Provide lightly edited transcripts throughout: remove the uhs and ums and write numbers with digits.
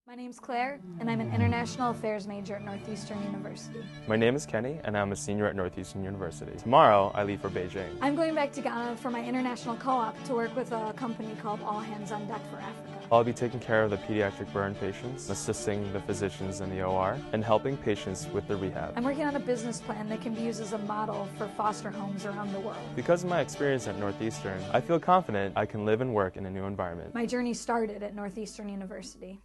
My name's Claire, and I'm an International Affairs major at Northeastern University. My name is Kenny, and I'm a senior at Northeastern University. Tomorrow, I leave for Beijing. I'm going back to Ghana for my international co-op to work with a company called All Hands on Deck for Africa. I'll be taking care of the pediatric burn patients, assisting the physicians in the OR, and helping patients with their rehab. I'm working on a business plan that can be used as a model for foster homes around the world. Because of my experience at Northeastern, I feel confident I can live and work in a new environment. My journey started at Northeastern University.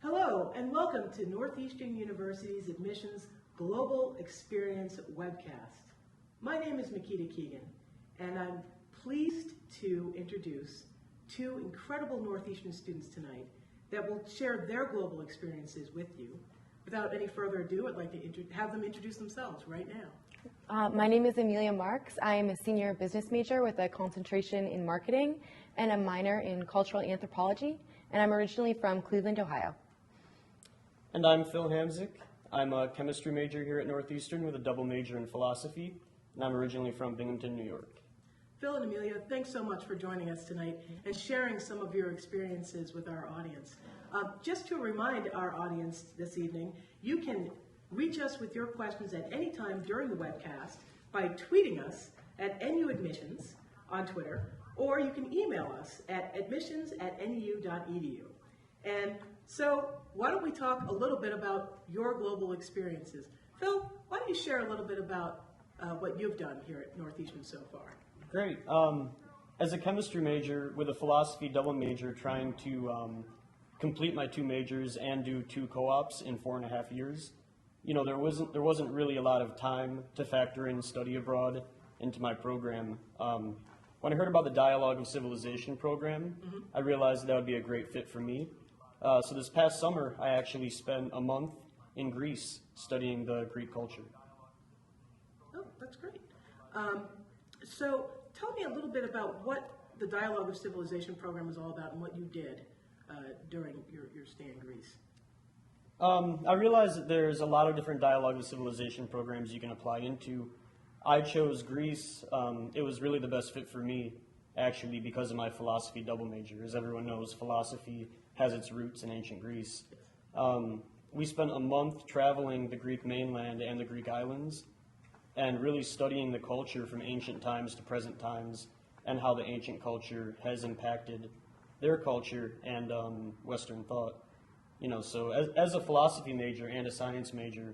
Hello, and welcome to Northeastern University's Admissions Global Experience Webcast. My name is Makita Keegan, and I'm pleased to introduce two incredible Northeastern students tonight that will share their global experiences with you. Without any further ado, I'd like to have them introduce themselves right now. My name is Amelia Marks. I am a senior business major with a concentration in marketing and a minor in cultural anthropology, and I'm originally from Cleveland, Ohio. And I'm Phil Hamzik. I'm a chemistry major here at Northeastern with a double major in philosophy, and I'm originally from Binghamton, New York. Phil and Amelia, thanks so much for joining us tonight and sharing some of your experiences with our audience. Just to remind our audience this evening, you can reach us with your questions at any time during the webcast by tweeting us at NUadmissions on Twitter, or you can email us at admissions@nu.edu. And so why don't we talk a little bit about your global experiences. Phil, why don't you share a little bit about what you've done here at Northeastern so far? Great. As a chemistry major with a philosophy double major, trying to complete my two majors and do two co-ops in 4.5 years, you know, there wasn't really a lot of time to factor in study abroad into my program. When I heard about the Dialogue of Civilization program, I realized that would be a great fit for me. So this past summer, I actually spent a month in Greece studying the Greek culture. Oh, that's great. So tell me a little bit about what the Dialogue of Civilization program is all about and what you did during your stay in Greece. I realized that there's a lot of different Dialogue of Civilization programs you can apply into. I chose Greece. It was really the best fit for me, actually, because of my philosophy double major. As everyone knows, philosophy has its roots in ancient Greece. We spent a month traveling the Greek mainland and the Greek islands and really studying the culture from ancient times to present times and how the ancient culture has impacted their culture and Western thought. You know, so as a philosophy major and a science major,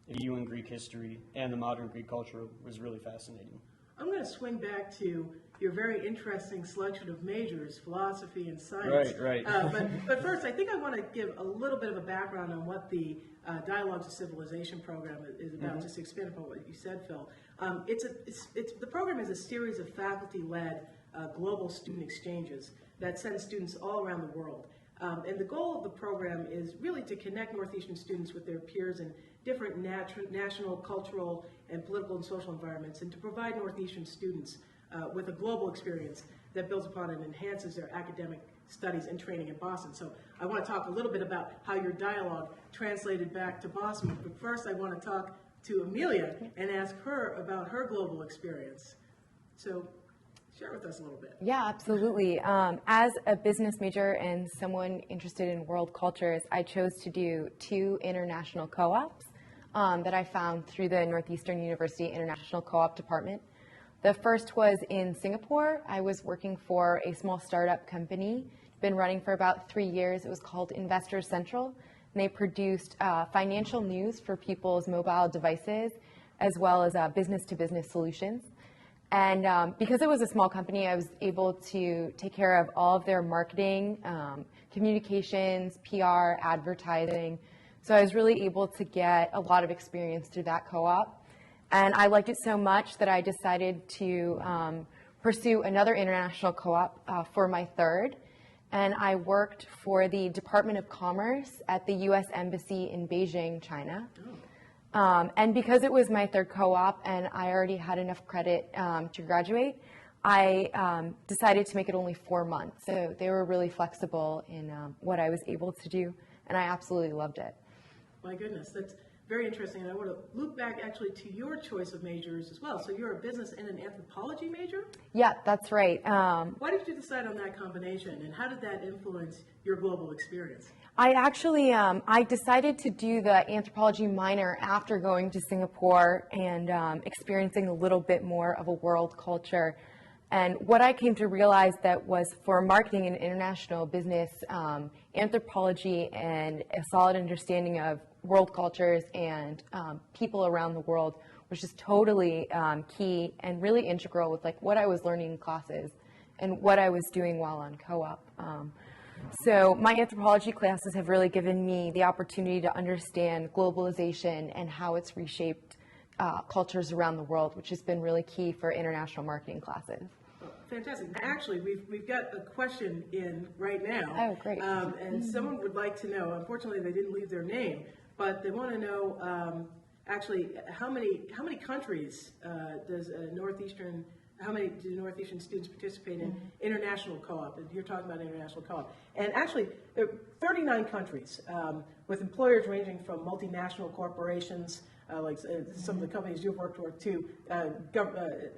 viewing Greek history and the modern Greek culture was really fascinating. I'm going to swing back to your very interesting selection of majors, philosophy and science. Right. But first, I think I want to give a little bit of a background on what the Dialogues of Civilization program is about, just to expand upon what you said, Phil. The program is a series of faculty-led global student exchanges that send students all around the world. And the goal of the program is really to connect Northeastern students with their peers in different national, cultural, and political and social environments, and to provide Northeastern students with a global experience that builds upon and enhances their academic studies and training in Boston. So I want to talk a little bit about how your dialogue translated back to Boston. But first, I want to talk to Amelia and ask her about her global experience. So share with us a little bit. Yeah, absolutely. As a business major and someone interested in world cultures, I chose to do two international co-ops that I found through the Northeastern University International Co-op Department. The first was in Singapore. I was working for a small startup company, been running for about 3 years. It was called Investor Central, and they produced financial news for people's mobile devices, as well as business-to-business solutions. And because it was a small company, I was able to take care of all of their marketing, communications, PR, advertising. So I was really able to get a lot of experience through that co-op. And I liked it so much that I decided to pursue another international co-op for my third. And I worked for the Department of Commerce at the U.S. Embassy in Beijing, China. And because it was my third co-op and I already had enough credit to graduate, I decided to make it only 4 months. So they were really flexible in what I was able to do, and I absolutely loved it. My goodness, that's very interesting, and I want to loop back actually to your choice of majors as well. So you're a business and an anthropology major? Yeah, that's right. Why did you decide on that combination, and how did that influence your global experience? I actually, I decided to do the Anthropology Minor after going to Singapore and experiencing a little bit more of a world culture. And what I came to realize that was for marketing and international business, anthropology and a solid understanding of world cultures and people around the world was just totally key and really integral with like what I was learning in classes and what I was doing while on co-op. So my anthropology classes have really given me the opportunity to understand globalization and how it's reshaped cultures around the world, which has been really key for international marketing classes. Fantastic. Actually, we've got a question in right now. Oh, great. And someone would like to know, unfortunately they didn't leave their name, but they want to know actually how many countries does Northeastern, how many do Northeastern students participate in international co-op? And you're talking about international co-op. And actually, there are 39 countries with employers ranging from multinational corporations, like some of the companies you've worked with, to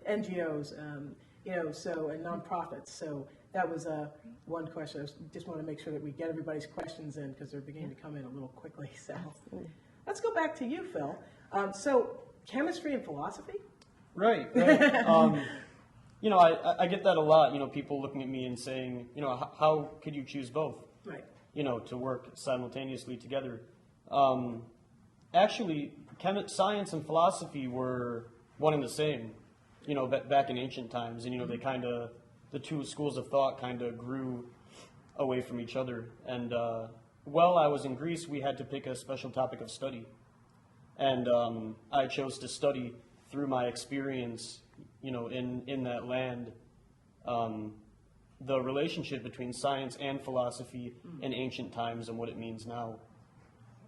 NGOs, and nonprofits. So that was one question. I just want to make sure that we get everybody's questions in because they're beginning to come in a little quickly. So let's go back to you, Phil. So chemistry and philosophy? Right. I get that a lot, people looking at me and saying, how could you choose both? Right. To work simultaneously together. Actually, science and philosophy were one and the same, back in ancient times. And, the two schools of thought kind of grew away from each other. And while I was in Greece, we had to pick a special topic of study. And I chose to study through my experience, in that land, the relationship between science and philosophy in ancient times and what it means now.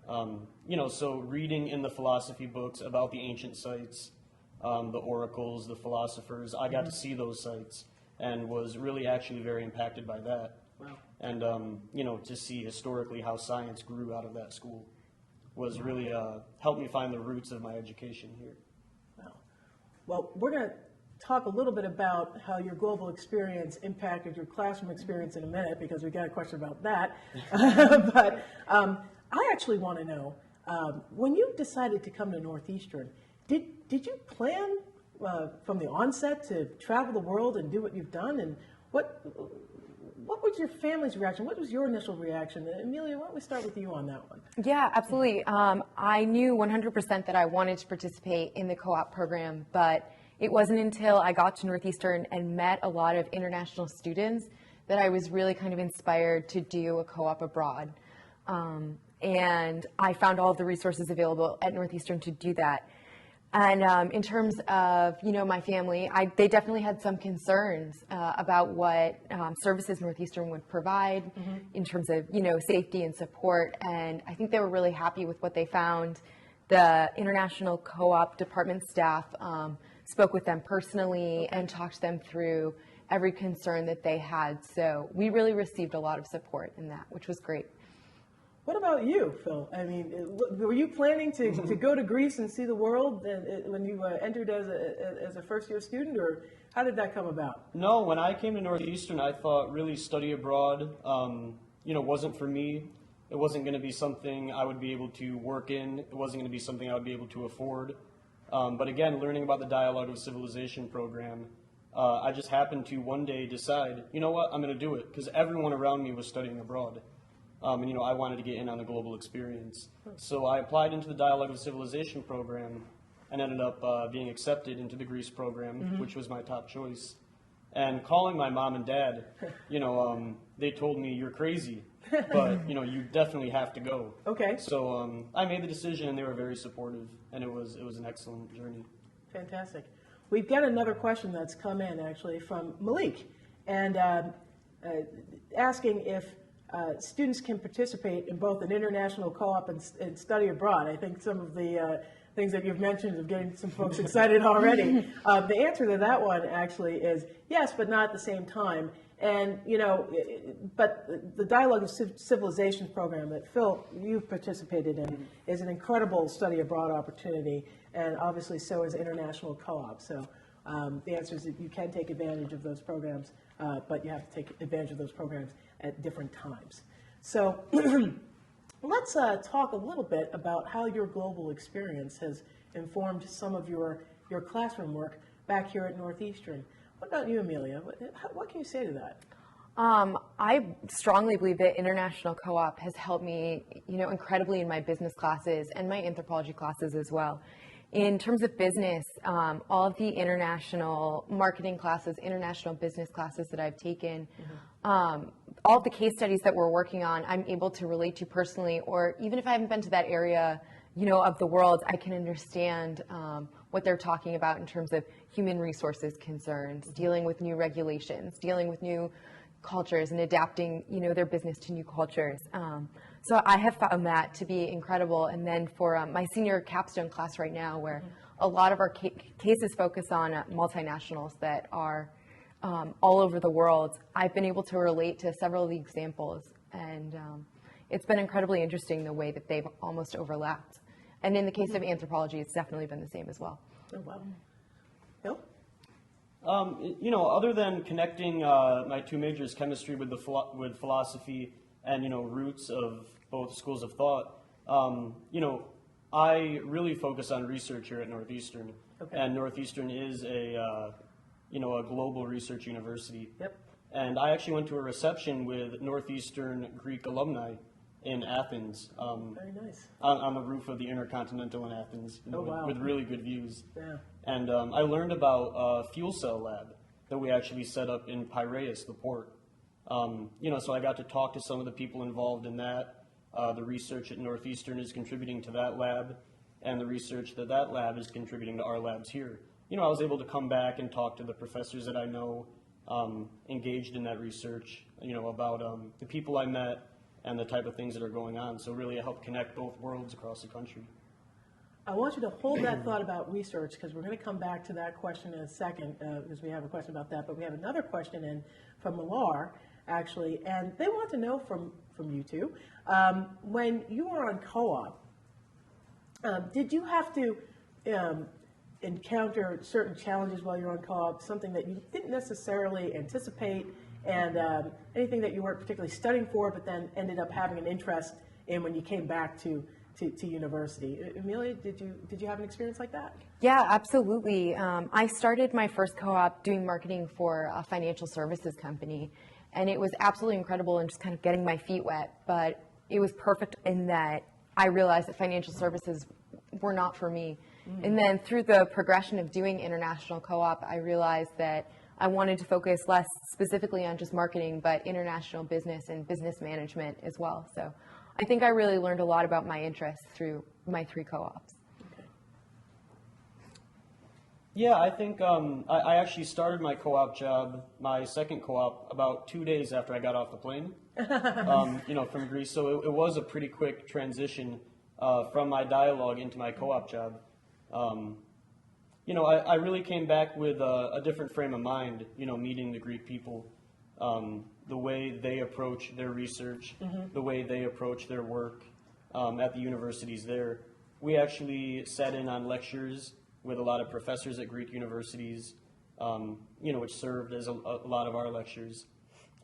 So reading in the philosophy books about the ancient sites, the oracles, the philosophers, I got to see those sites and was really actually very impacted by that. Wow. And, to see historically how science grew out of that school was really helped me find the roots of my education here. Wow. Well, we're going to talk a little bit about how your global experience impacted your classroom experience in a minute, because we've got a question about that. But I actually want to know, when you decided to come to Northeastern, did you plan from the onset to travel the world and do what you've done? And what was your family's reaction? What was your initial reaction? Amelia, why don't we start with you on that one? Yeah, absolutely. I knew 100% that I wanted to participate in the co-op program, but it wasn't until I got to Northeastern and met a lot of international students that I was really kind of inspired to do a co-op abroad. And I found all of the resources available at Northeastern to do that. And in terms of, my family, they definitely had some concerns about what services Northeastern would provide in terms of, safety and support. And I think they were really happy with what they found. The international co-op department staff spoke with them personally and talked them through every concern that they had. So we really received a lot of support in that, which was great. What about you, Phil? I mean, were you planning to go to Greece and see the world when you entered as a first-year student, or how did that come about? No, when I came to Northeastern, I thought really study abroad, wasn't for me. It wasn't going to be something I would be able to work in. It wasn't going to be something I would be able to afford. But again, learning about the Dialogue of Civilization program, I just happened to one day decide, you know what, I'm going to do it, because everyone around me was studying abroad. And I wanted to get in on the global experience. So I applied into the Dialogue of Civilization program and ended up being accepted into the Greece program, which was my top choice. And calling my mom and dad, they told me, you're crazy, but, you definitely have to go. Okay. So I made the decision, and they were very supportive, and it was an excellent journey. Fantastic. We've got another question that's come in, actually, from Malik, and asking if students can participate in both an international co-op and study abroad. I think some of the things that you've mentioned are getting some folks excited already. The answer to that one actually is yes, but not at the same time. And, you know, but the Dialogue of Civilization program that Phil, you've participated in, is an incredible study abroad opportunity, and obviously so is International Co-op. So the answer is that you can take advantage of those programs, but you have to take advantage of those programs at different times. So let's talk a little bit about how your global experience has informed some of your classroom work back here at Northeastern. What about you, Amelia? What can you say to that? I strongly believe that international co-op has helped me, you know, incredibly in my business classes and my anthropology classes as well. In terms of business, all of the international marketing classes, international business classes that I've taken, all of the case studies that we're working on, I'm able to relate to personally, or even if I haven't been to that area, you know, of the world, I can understand what they're talking about in terms of human resources concerns, dealing with new regulations, dealing with new cultures, and adapting, you know, their business to new cultures. So I have found that to be incredible. And then for my senior capstone class right now, where a lot of our cases focus on multinationals that are all over the world, I've been able to relate to several of the examples, and it's been incredibly interesting the way that they've almost overlapped. And in the case of anthropology, it's definitely been the same as well. Oh, wow. Bill? You know, other than connecting my two majors, chemistry with with philosophy and, you know, roots of both schools of thought, you know, I really focus on research here at Northeastern. Okay. And Northeastern is a, you know, a global research university. Yep. And I actually went to a reception with Northeastern Greek alumni in Athens. Very nice. On the roof of the Intercontinental in Athens, you know, wow. with really good views. Yeah. And I learned about a fuel cell lab that we actually set up in Piraeus, the port. You know, so I got to talk to some of the people involved in that. The research at Northeastern is contributing to that lab, and the research that that lab is contributing to our labs here. You know, I was able to come back and talk to the professors that I know engaged in that research, you know, about the people I met and the type of things that are going on. So really it helped connect both worlds across the country. I want you to hold that thought about research, because we're going to come back to that question in a second, because we have a question about that. But we have another question in from Millar, actually, and they want to know from you two, when you were on co-op, did you have to encounter certain challenges while you're on co-op, something that you didn't necessarily anticipate, and anything that you weren't particularly studying for, but then ended up having an interest in when you came back to university? Amelia, did you have an experience like that? Yeah, absolutely. I started my first co-op doing marketing for a financial services company, and it was absolutely incredible and just kind of getting my feet wet, but it was perfect in that I realized that financial services were not for me. And then through the progression of doing international co-op, I realized that I wanted to focus less specifically on just marketing, but international business and business management as well. So I think I really learned a lot about my interests through my 3 co-ops. Yeah, I think I actually started my co-op job, my second co-op, about 2 days after I got off the plane, you know, from Greece. So it was a pretty quick transition from my dialogue into my co-op job. You know, I really came back with a different frame of mind, you know, meeting the Greek people, the way they approach their research, the way they approach their work at the universities there. We actually sat in on lectures with a lot of professors at Greek universities, you know, which served as a lot of our lectures.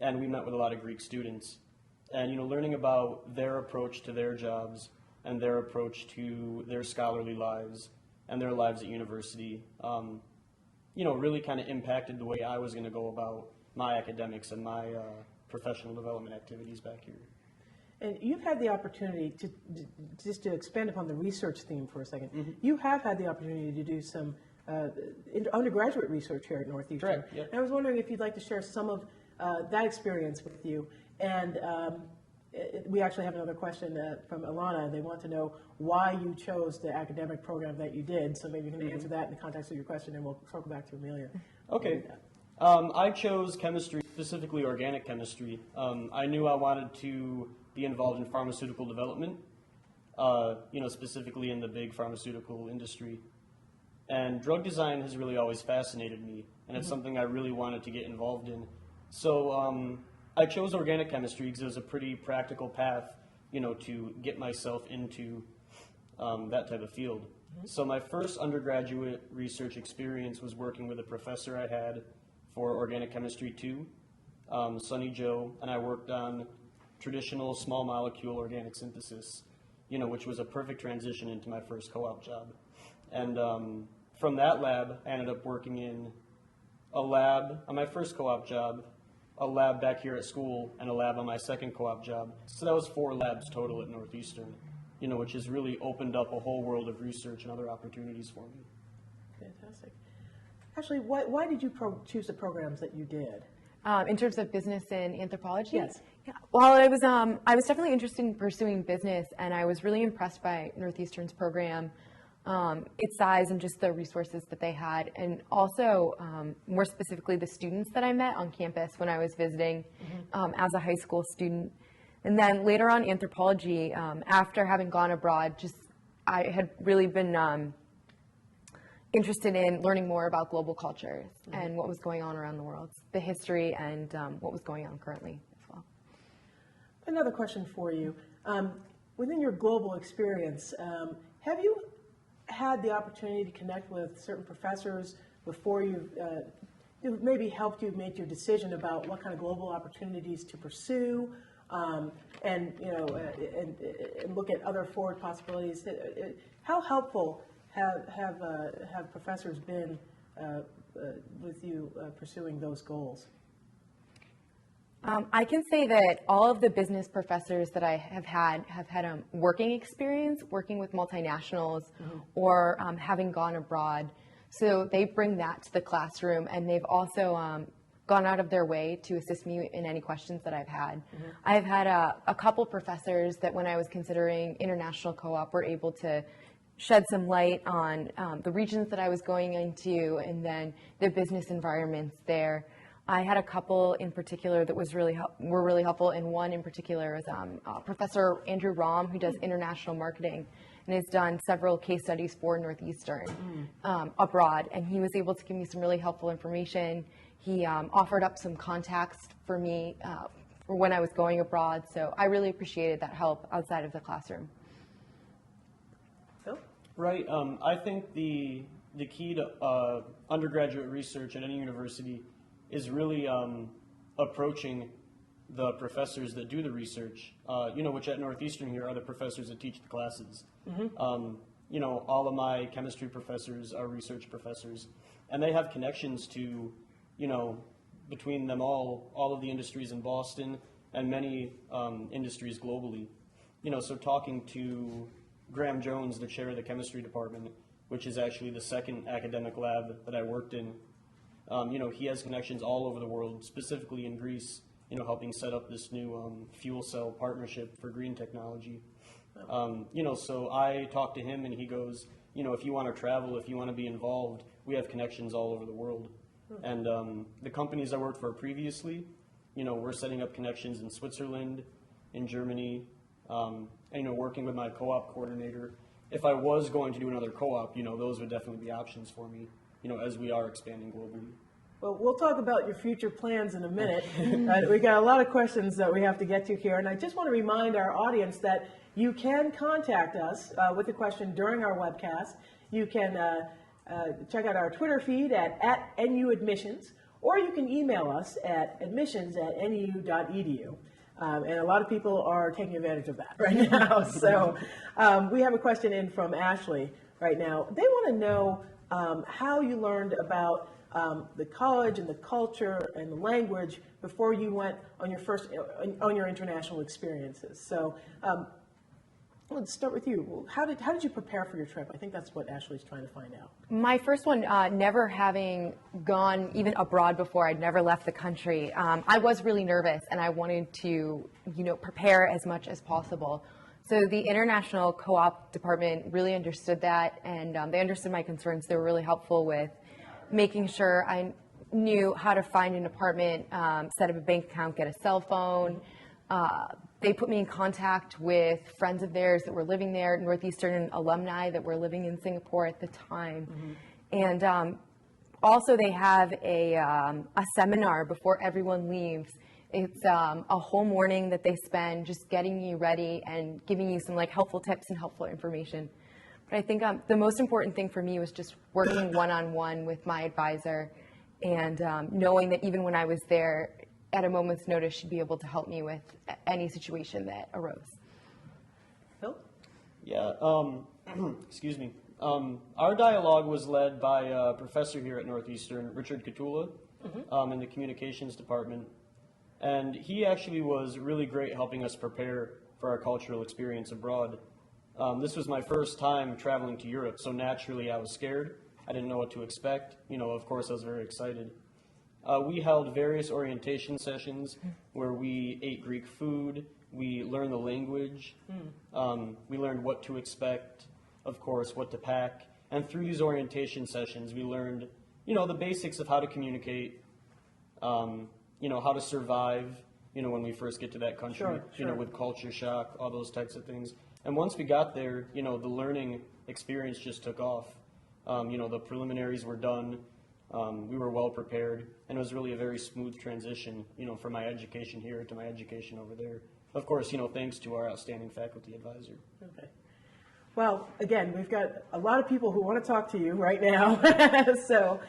And we met with a lot of Greek students. And, you know, learning about their approach to their jobs and their approach to their scholarly lives and their lives at university, you know, really kind of impacted the way I was going to go about my academics and my professional development activities back here. And you've had the opportunity to, just to expand upon the research theme for a second, you have had the opportunity to do some undergraduate research here at Northeastern. Correct, yep. And I was wondering if you'd like to share some of that experience with you. And we actually have another question from Alana. They want to know why you chose the academic program that you did. So maybe you can answer that in the context of your question, and we'll circle back to Amelia. Okay. I chose chemistry, specifically organic chemistry. I knew I wanted to be involved in pharmaceutical development, you know, specifically in the big pharmaceutical industry. And drug design has really always fascinated me, and it's something I really wanted to get involved in. So I chose organic chemistry because it was a pretty practical path, to get myself into that type of field. So my first undergraduate research experience was working with a professor I had for Organic Chemistry 2, Sonny Joe, and I worked on traditional small molecule organic synthesis, which was a perfect transition into my first co-op job. And from that lab, I ended up working in a lab on my first co-op job, a lab back here at school, and a lab on my second co-op job. So that was 4 labs total at Northeastern, which has really opened up a whole world of research and other opportunities for me. Fantastic. Actually, why did you choose the programs that you did? In terms of business and anthropology? Yes. Yeah. Well, I was definitely interested in pursuing business, and I was really impressed by Northeastern's program, its size and just the resources that they had, and also more specifically the students that I met on campus when I was visiting as a high school student. And then later on anthropology, after having gone abroad, I had really been interested in learning more about global cultures and what was going on around the world, the history and what was going on currently as well. Another question for you. Within your global experience, have you had the opportunity to connect with certain professors before you maybe helped you make your decision about what kind of global opportunities to pursue, and look at other forward possibilities? How helpful have professors been with you pursuing those goals? I can say that all of the business professors that I have had working experience, working with multinationals, or having gone abroad. So they bring that to the classroom, and they've also gone out of their way to assist me in any questions that I've had. I've had a couple professors that when I was considering international co-op were able to shed some light on the regions that I was going into and then the business environments there. I had a couple in particular that were really helpful, and one in particular is Professor Andrew Rahm, who does international marketing and has done several case studies for Northeastern abroad, and he was able to give me some really helpful information. He offered up some contacts for me for when I was going abroad, so I really appreciated that help outside of the classroom. Phil? Right. I think the key to undergraduate research at any university is really approaching the professors that do the research, which at Northeastern here are the professors that teach the classes. All of my chemistry professors are research professors, and they have connections to, between them all of the industries in Boston and many industries globally. So talking to Graham Jones, the chair of the chemistry department, which is actually the second academic lab that I worked in, he has connections all over the world, specifically in Greece, helping set up this new fuel cell partnership for green technology. So I talked to him and he goes, if you want to travel, if you want to be involved, we have connections all over the world. And the companies I worked for previously, we're setting up connections in Switzerland, in Germany, and, working with my co-op coordinator. If I was going to do another co-op, those would definitely be options for me, as we are expanding globally. Well, we'll talk about your future plans in a minute. We got a lot of questions that we have to get to here, and I just want to remind our audience that you can contact us with a question during our webcast. You can check out our Twitter feed at NUadmissions, or you can email us at admissions@nu.edu. And a lot of people are taking advantage of that right now. So we have a question in from Ashley right now. They want to know how you learned about the college and the culture and the language before you went on your international experiences. So let's start with you. How did you prepare for your trip? I think that's what Ashley's trying to find out. My first one, never having gone even abroad before, I'd never left the country. I was really nervous and I wanted to, prepare as much as possible. So the international co-op department really understood that, and they understood my concerns. They were really helpful with making sure I knew how to find an apartment, set up a bank account, get a cell phone. They put me in contact with friends of theirs that were living there, Northeastern alumni that were living in Singapore at the time. And Also, they have a seminar before everyone leaves. It's a whole morning that they spend just getting you ready and giving you some like helpful tips and helpful information. But I think the most important thing for me was just working one-on-one with my advisor and knowing that even when I was there, at a moment's notice, she'd be able to help me with any situation that arose. Phil? Yeah, excuse me. Our dialogue was led by a professor here at Northeastern, Richard Catula, in the communications department. And he actually was really great helping us prepare for our cultural experience abroad. This was my first time traveling to Europe, so naturally I was scared. I didn't know what to expect. You know, of course I was very excited. We held various orientation sessions where we ate Greek food, we learned the language, we learned what to expect, of course, what to pack. And through these orientation sessions, we learned, you know, the basics of how to communicate, you know, how to survive, you know, when we first get to that country, you know, with culture shock, all those types of things. And once we got there, you know, the learning experience just took off. You know, the preliminaries were done, we were well prepared, and it was really a very smooth transition, you know, from my education here to my education over there. Of course, you know, thanks to our outstanding faculty advisor. Okay. Well, again, we've got a lot of people who want to talk to you right now. So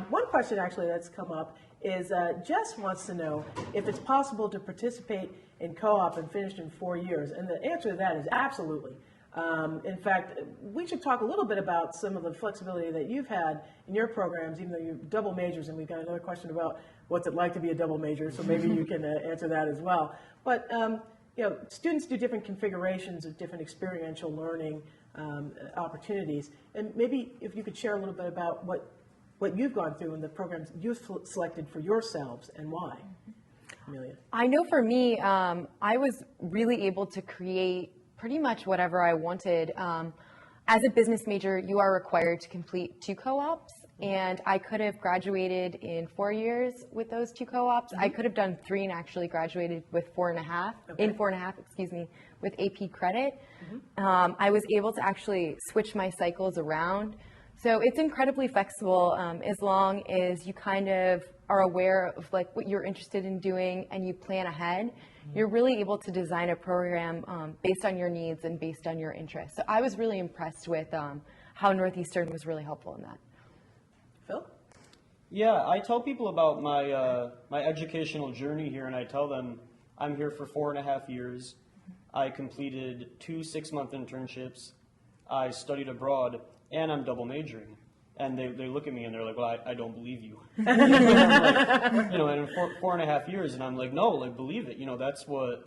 one question actually that's come up is Jess wants to know if it's possible to participate in co-op and finish in 4 years. And the answer to that is absolutely. In fact, we should talk a little bit about some of the flexibility that you've had in your programs, even though you're double majors, and we've got another question about what's it like to be a double major, so maybe you can answer that as well. But you know, students do different configurations of different experiential learning opportunities, and maybe if you could share a little bit about what you've gone through and the programs you've selected for yourselves and why. Amelia. I know for me, I was really able to create pretty much whatever I wanted. As a business major, you are required to complete 2 co-ops, and I could have graduated in 4 years with those 2 co-ops. I could have done 3 and actually graduated with 4.5, in 4.5, excuse me, with AP credit. I was able to actually switch my cycles around. So it's incredibly flexible as long as you kind of are aware of like what you're interested in doing and you plan ahead. You're really able to design a program based on your needs and based on your interests. So I was really impressed with how Northeastern was really helpful in that. Phil? Yeah, I tell people about my my educational journey here, and I tell them I'm here for 4.5 years. I completed 2 6-month internships. I studied abroad, and I'm double majoring. And they look at me and they're like, well, I don't believe you. And I'm like, you know, and in 4.5 years, and I'm like, no, like, believe it. You know, that's what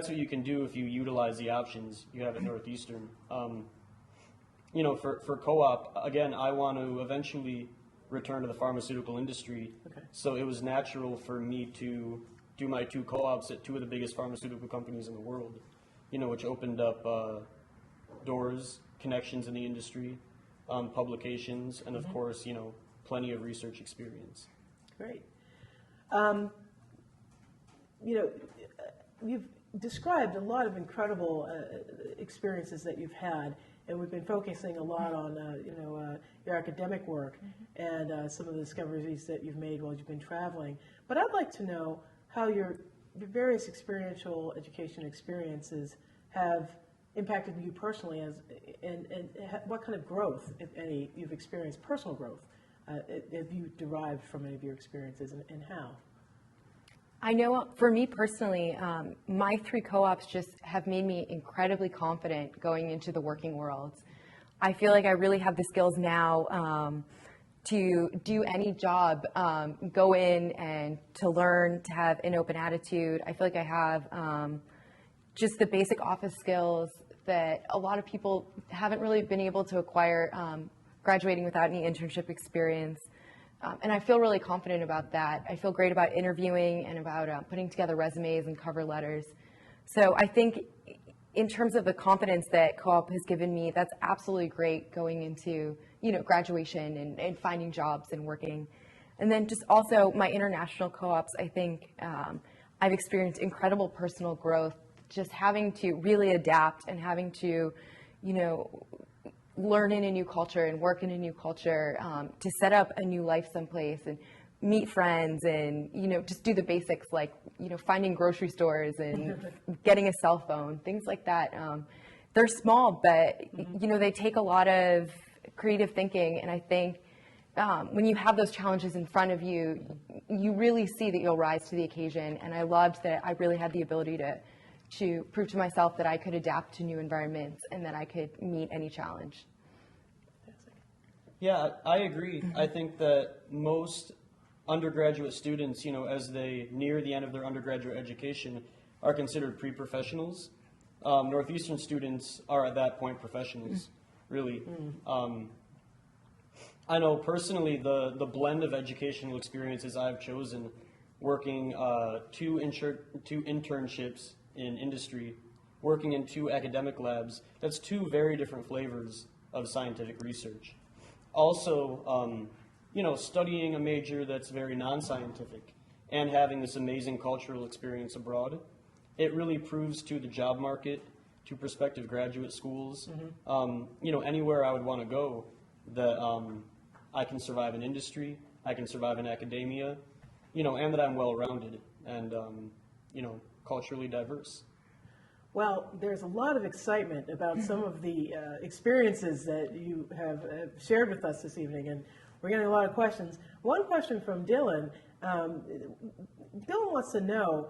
you can do if you utilize the options you have at Northeastern. You know, for co-op, again, I want to eventually return to the pharmaceutical industry. So it was natural for me to do my 2 co-ops at 2 of the biggest pharmaceutical companies in the world, you know, which opened up doors, connections in the industry, publications, and of course, you know, plenty of research experience. Great. You know, you've described a lot of incredible experiences that you've had, and we've been focusing a lot on, you know, your academic work and some of the discoveries that you've made while you've been traveling. But I'd like to know how your various experiential education experiences have impacted you personally, and what kind of growth, if any, you've experienced, personal growth, have you derived from any of your experiences, and how? I know for me personally, my 3 co-ops just have made me incredibly confident going into the working world. I feel like I really have the skills now to do any job, go in and to learn, to have an open attitude. I feel like I have just the basic office skills that a lot of people haven't really been able to acquire graduating without any internship experience. And I feel really confident about that. I feel great about interviewing and about putting together resumes and cover letters. So I think in terms of the confidence that co-op has given me, that's absolutely great going into, you know, graduation and finding jobs and working. And then just also my international co-ops, I think I've experienced incredible personal growth, just having to really adapt and having to, you know, learn in a new culture and work in a new culture, to set up a new life someplace and meet friends and, just do the basics like, finding grocery stores and getting a cell phone, things like that. They're small, but, they take a lot of creative thinking. And I think when you have those challenges in front of you, you really see that you'll rise to the occasion. And I loved that I really had the ability to prove to myself that I could adapt to new environments and that I could meet any challenge. Yeah, I agree. I think that most undergraduate students, as they near the end of their undergraduate education, are considered pre-professionals. Northeastern students are at that point professionals, really. I know personally the blend of educational experiences I've chosen, working two internships in industry, working in 2 academic labs, that's 2 very different flavors of scientific research. Also, studying a major that's very non-scientific and having this amazing cultural experience abroad, it really proves to the job market, to prospective graduate schools, anywhere I would want to go, that I can survive in industry, I can survive in academia, and that I'm well-rounded and, culturally diverse. Well, there's a lot of excitement about some of the experiences that you have shared with us this evening, and we're getting a lot of questions. One question from Dylan. Dylan wants to know,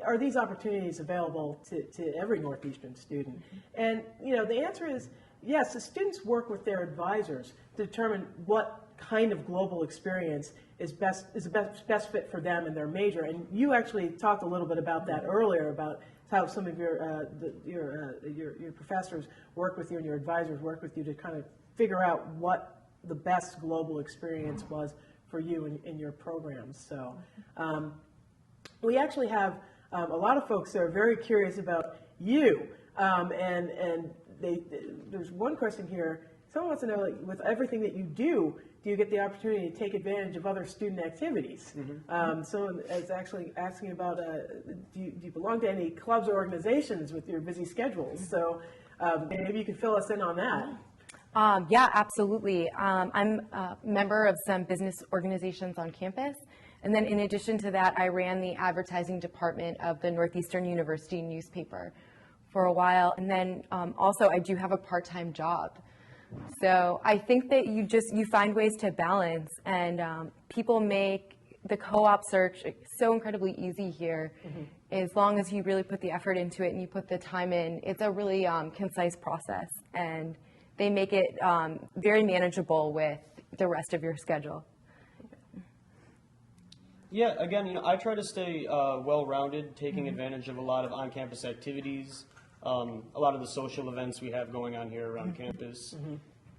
are these opportunities available to every Northeastern student? And, the answer is yes, the students work with their advisors to determine what kind of global experience is the best fit for them and their major. And you actually talked a little bit about that earlier, about how some of your professors work with you and your advisors work with you to kind of figure out what the best global experience was for you in your programs. So we actually have a lot of folks that are very curious about you, and there's one question here. Someone wants to know, like, with everything that you do you get the opportunity to take advantage of other student activities? Someone is actually asking about, do you belong to any clubs or organizations with your busy schedules? So maybe you could fill us in on that. Yeah, absolutely. I'm a member of some business organizations on campus. And then in addition to that, I ran the advertising department of the Northeastern University newspaper for a while. And then also I do have a part-time job. So I think that you find ways to balance, and people make the co-op search so incredibly easy here. As long as you really put the effort into it and you put the time in, it's a really concise process, and they make it very manageable with the rest of your schedule. Yeah, again, I try to stay well-rounded, taking advantage of a lot of on-campus activities, a lot of the social events we have going on here around campus.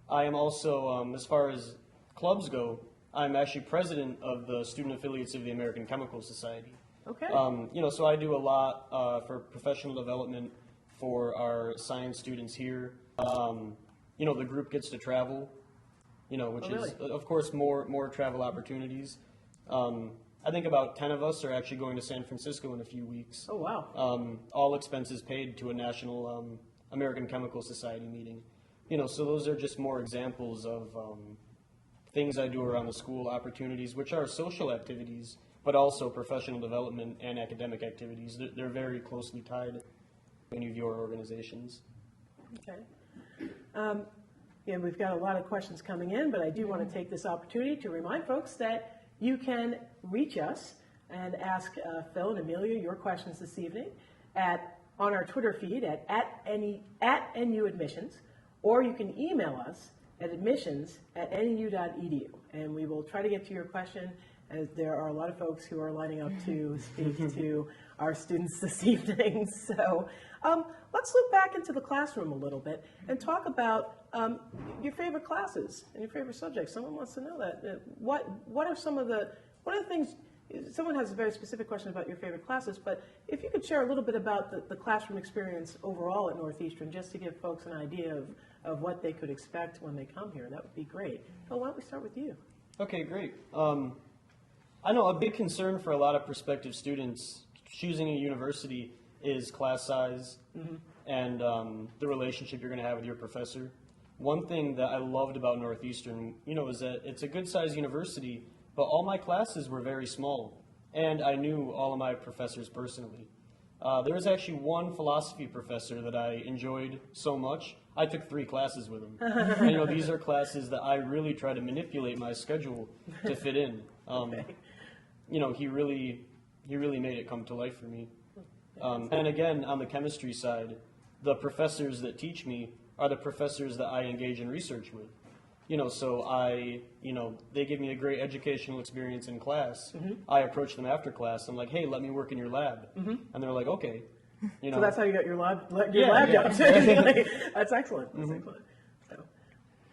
I am also, as far as clubs go, I'm actually president of the student affiliates of the American Chemical Society. Okay. So I do a lot for professional development for our science students here. The group gets to travel, which is, of course, more travel opportunities. I think about 10 of us are actually going to San Francisco in a few weeks. Oh, wow. All expenses paid to a national American Chemical Society meeting. So those are just more examples of things I do around the school, opportunities, which are social activities, but also professional development and academic activities. They're very closely tied to any of your organizations. Okay. We've got a lot of questions coming in, but I do want to take this opportunity to remind folks that you can reach us and ask Phil and Amelia your questions this evening on our Twitter feed at NU Admissions, or you can email us at admissions@nu.edu, and we will try to get to your question, as there are a lot of folks who are lining up to speak to our students this evening. So let's look back into the classroom a little bit and talk about your favorite classes and your favorite subjects. Someone wants to know that. What are some of the things? Someone has a very specific question about your favorite classes, but if you could share a little bit about the classroom experience overall at Northeastern, just to give folks an idea of what they could expect when they come here, that would be great. Phil, why don't we start with you? Okay, great. I know a big concern for a lot of prospective students choosing a university is class size and the relationship you're going to have with your professor. one thing that I loved about Northeastern, is that it's a good-sized university, but all my classes were very small, and I knew all of my professors personally. There was actually one philosophy professor that I enjoyed so much, I took 3 classes with him. And, these are classes that I really try to manipulate my schedule to fit in. Okay. He really made it come to life for me. And again, on the chemistry side, the professors that teach me are the professors that I engage in research with. So they give me a great educational experience in class. I approach them after class. I'm like, hey, let me work in your lab. And they're like, okay. So that's how you got your lab Yeah. jobs. That's excellent. That's excellent. So,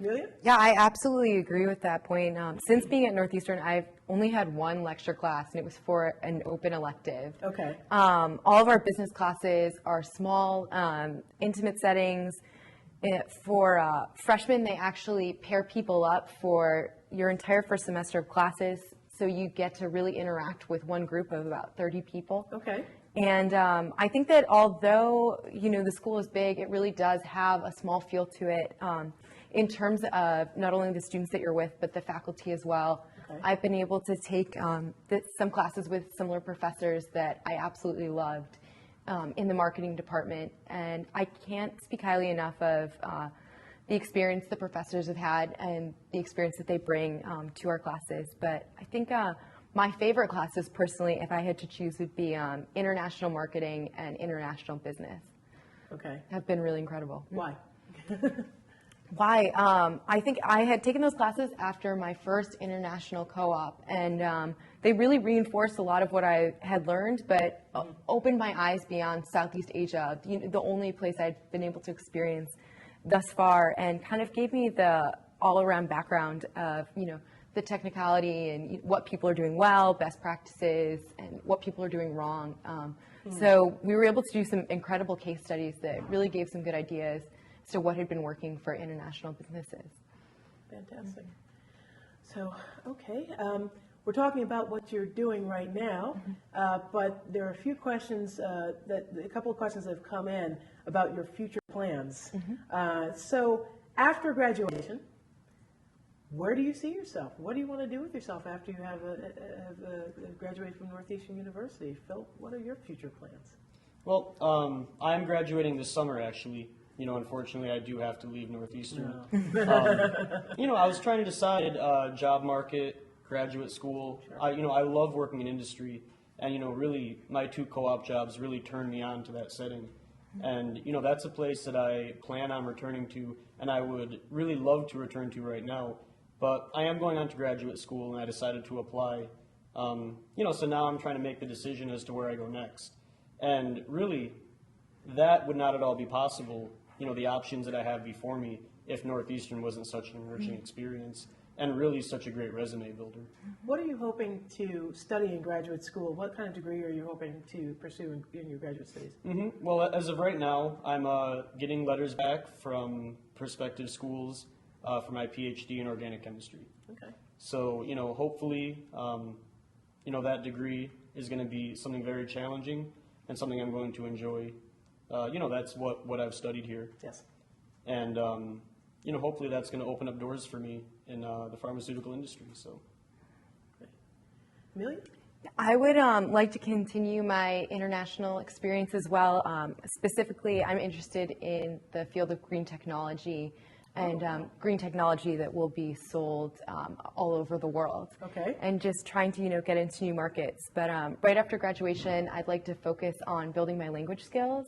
Amelia? Yeah, I absolutely agree with that point. Since being at Northeastern, I've only had 1 lecture class, and it was for an open elective. Okay. All of our business classes are small, intimate settings. For freshmen, they actually pair people up for your entire first semester of classes, so you get to really interact with one group of about 30 people. Okay. And I think that although, the school is big, it really does have a small feel to it in terms of not only the students that you're with, but the faculty as well. Okay. I've been able to take some classes with similar professors that I absolutely loved in the marketing department. And I can't speak highly enough of the experience the professors have had and the experience that they bring to our classes. But I think my favorite classes, personally, if I had to choose, would be international marketing and international business. Okay. Have been really incredible. Why? Why? I think I had taken those classes after my first international co-op, and they really reinforced a lot of what I had learned, but opened my eyes beyond Southeast Asia, the only place I'd been able to experience thus far, and kind of gave me the all-around background of, the technicality and what people are doing well, best practices, and what people are doing wrong. So we were able to do some incredible case studies that really gave some good ideas as to what had been working for international businesses. Fantastic. So, okay, we're talking about what you're doing right now, but there are a few questions, a couple of questions that have come in about your future plans. So, after graduation, where do you see yourself? What do you want to do with yourself after you have graduated from Northeastern University? Phil, what are your future plans? Well, I'm graduating this summer, actually. Unfortunately, I do have to leave Northeastern. No. I was trying to decide job market, graduate school. Sure. I love working in industry, and really my 2 co-op jobs really turned me on to that setting. And that's a place that I plan on returning to, and I would really love to return to right now. But I am going on to graduate school, and I decided to apply. So now I'm trying to make the decision as to where I go next. And really, that would not at all be possible, the options that I have before me, if Northeastern wasn't such an enriching experience, and really such a great resume builder. What are you hoping to study in graduate school? What kind of degree are you hoping to pursue in your graduate studies? Well, as of right now, I'm getting letters back from Prospective schools for my PhD in organic chemistry. Okay. So, hopefully, that degree is going to be something very challenging and something I'm going to enjoy. That's what I've studied here. Yes. And, hopefully that's going to open up doors for me in the pharmaceutical industry. So. Okay. Amelia? I would like to continue my international experience as well. Specifically, I'm interested in the field of green technology and green technology that will be sold all over the world. Okay. And just trying to, get into new markets. But right after graduation, I'd like to focus on building my language skills.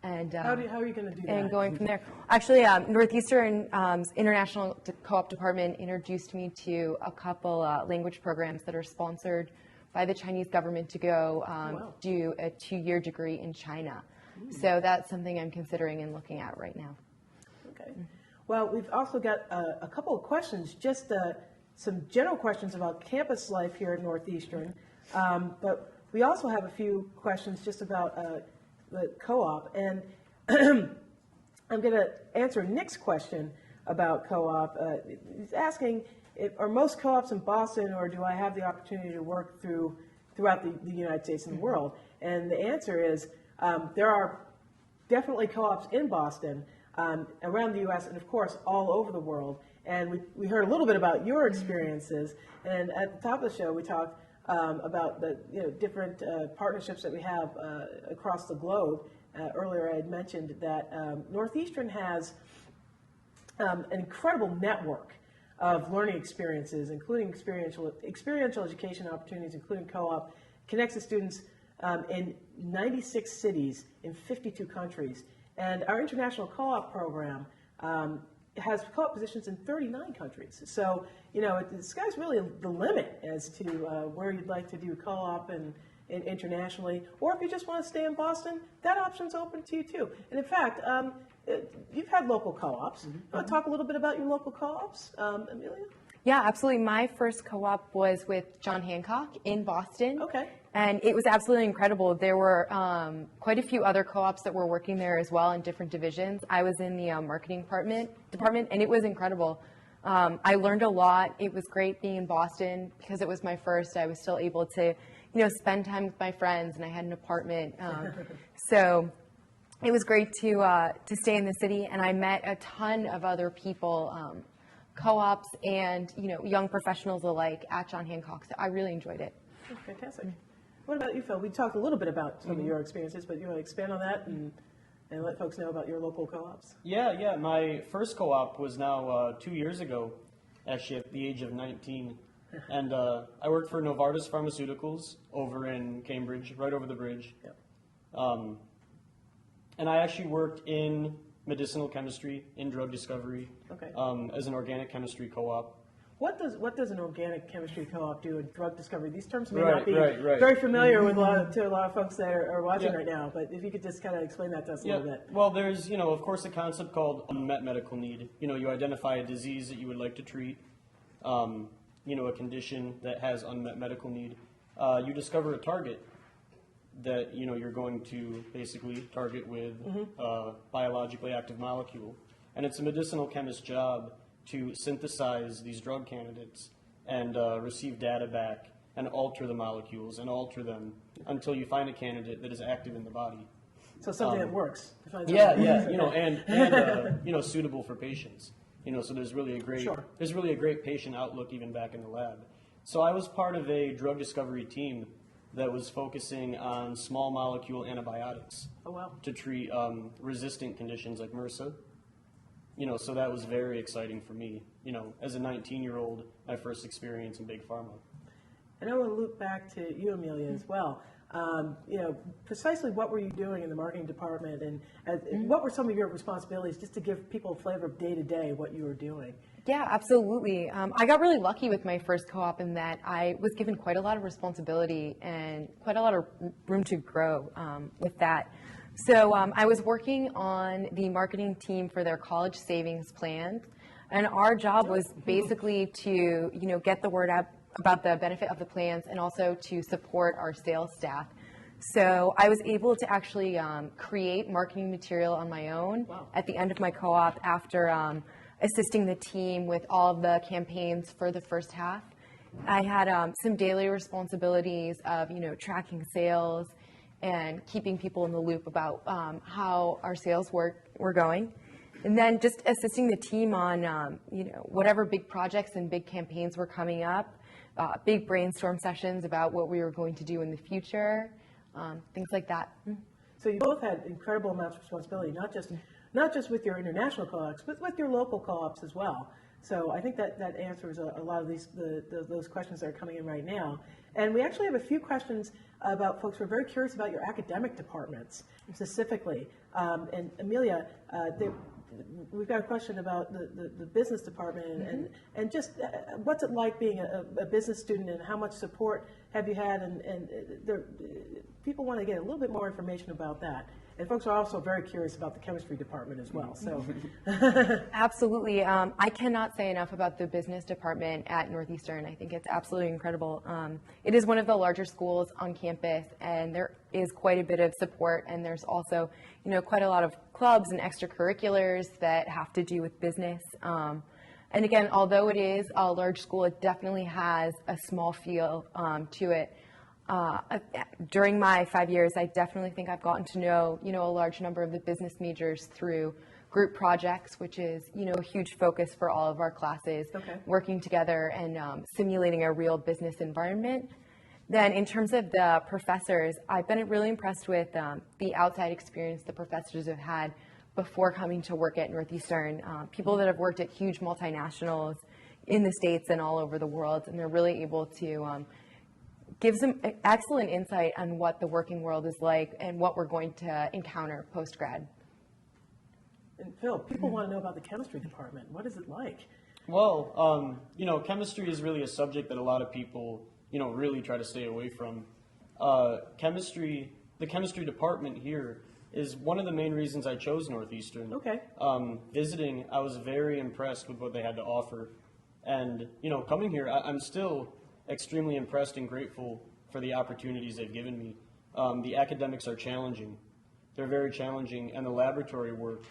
And how are you going to do that? And going from there. Actually, Northeastern's International Co-op Department introduced me to a couple language programs that are sponsored by the Chinese government to go do a 2-year degree in China. So that's something I'm considering and looking at right now. Okay. Well, we've also got a couple of questions, just some general questions about campus life here at Northeastern. But we also have a few questions just about the co-op. And I'm going to answer Nick's question about co-op. He's asking, are most co-ops in Boston, or do I have the opportunity to work throughout the United States and the world? And the answer is there are definitely co-ops in Boston. around the U.S. and, of course, all over the world. And we heard a little bit about your experiences. And at the top of the show, we talked about the different partnerships that we have across the globe. Earlier, I had mentioned that Northeastern has an incredible network of learning experiences, including experiential education opportunities, including co-op, connects the students in 96 cities in 52 countries. And our international co-op program has co-op positions in 39 countries. So, the sky's really the limit as to where you'd like to do co-op and internationally, or if you just want to stay in Boston, that option's open to you too. And in fact, you've had local co-ops. Want to talk a little bit about your local co-ops, Amelia? Yeah, absolutely. My first co-op was with John Hancock in Boston. Okay. And it was absolutely incredible. There were quite a few other co-ops that were working there as well in different divisions. I was in the marketing department, and it was incredible. I learned a lot. It was great being in Boston because it was my first. I was still able to, spend time with my friends, and I had an apartment. So it was great to stay in the city, and I met a ton of other people, co-ops and young professionals alike at John Hancock. So I really enjoyed it. Oh, fantastic. What about you, Phil? We talked a little bit about some of your experiences, but you want to expand on that and let folks know about your local co-ops? Yeah. My first co-op was now 2 years ago, actually at the age of 19. And I worked for Novartis Pharmaceuticals over in Cambridge, right over the bridge. Yep. And I actually worked in medicinal chemistry, in drug discovery, Okay. As an organic chemistry co-op. What does an organic chemistry co-op do in drug discovery? These terms may Right, not be right. very familiar with a lot of folks that are watching Yeah. right now, but if you could just kind of explain that to us a little bit. Well, there's, of course, a concept called unmet medical need. You identify a disease that you would like to treat, a condition that has unmet medical need. You discover a target that, you're going to basically target with a biologically active molecule. And it's a medicinal chemist's job to synthesize these drug candidates and receive data back and alter the molecules and alter them until you find a candidate that is active in the body. So something that works. Yeah, and suitable for patients. So there's really a great patient outlook even back in the lab. So I was part of a drug discovery team that was focusing on small molecule antibiotics to treat resistant conditions like MRSA. So that was very exciting for me. As a 19-year-old, my first experience in big pharma. And I want to loop back to you, Amelia, as well. Precisely what were you doing in the marketing department, and what were some of your responsibilities, just to give people a flavor of day-to-day what you were doing? Yeah, absolutely. I got really lucky with my first co-op in that I was given quite a lot of responsibility and quite a lot of room to grow with that. So I was working on the marketing team for their college savings plans, and our job was basically to get the word out about the benefit of the plans and also to support our sales staff. So I was able to actually create marketing material on my own at the end of my co-op after assisting the team with all of the campaigns for the first half. I had some daily responsibilities of tracking sales and keeping people in the loop about how our sales were going. And then just assisting the team on whatever big projects and big campaigns were coming up, big brainstorm sessions about what we were going to do in the future, things like that. So you both had incredible amounts of responsibility, not just with your international co-ops, but with your local co-ops as well. So I think that answers a lot of those questions that are coming in right now. And we actually have a few questions about folks who are very curious about your academic departments specifically. And Amelia, we've got a question about the business department and just what's it like being a business student, and how much support have you had? And people want to get a little bit more information about that. And folks are also very curious about the chemistry department as well. So, absolutely. I cannot say enough about the business department at Northeastern. I think it's absolutely incredible. It is one of the larger schools on campus, and there is quite a bit of support. And there's also, quite a lot of clubs and extracurriculars that have to do with business. And again, although it is a large school, it definitely has a small feel to it. During my 5 years, I definitely think I've gotten to know, a large number of the business majors through group projects, which is, a huge focus for all of our classes, Okay. working together and simulating a real business environment. Then in terms of the professors, I've been really impressed with the outside experience the professors have had before coming to work at Northeastern. People that have worked at huge multinationals in the States and all over the world, and they're really able to give some excellent insight on what the working world is like and what we're going to encounter post-grad. And Phil, people want to know about the chemistry department. What is it like? Well, chemistry is really a subject that a lot of people, really try to stay away from. The chemistry department here is one of the main reasons I chose Northeastern. Okay. Visiting, I was very impressed with what they had to offer. And, coming here, I'm still extremely impressed and grateful for the opportunities they've given me. The academics are challenging. They're very challenging, and the laboratory work,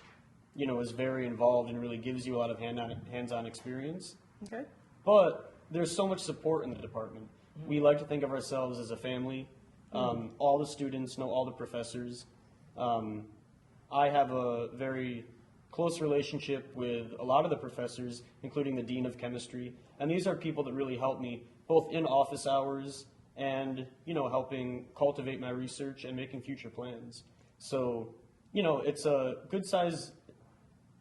is very involved and really gives you a lot of hands-on experience. Okay. But there's so much support in the department. We like to think of ourselves as a family. All the students know all the professors. I have a very close relationship with a lot of the professors, including the Dean of Chemistry. And these are people that really help me both in office hours and, helping cultivate my research and making future plans. So, it's a good-sized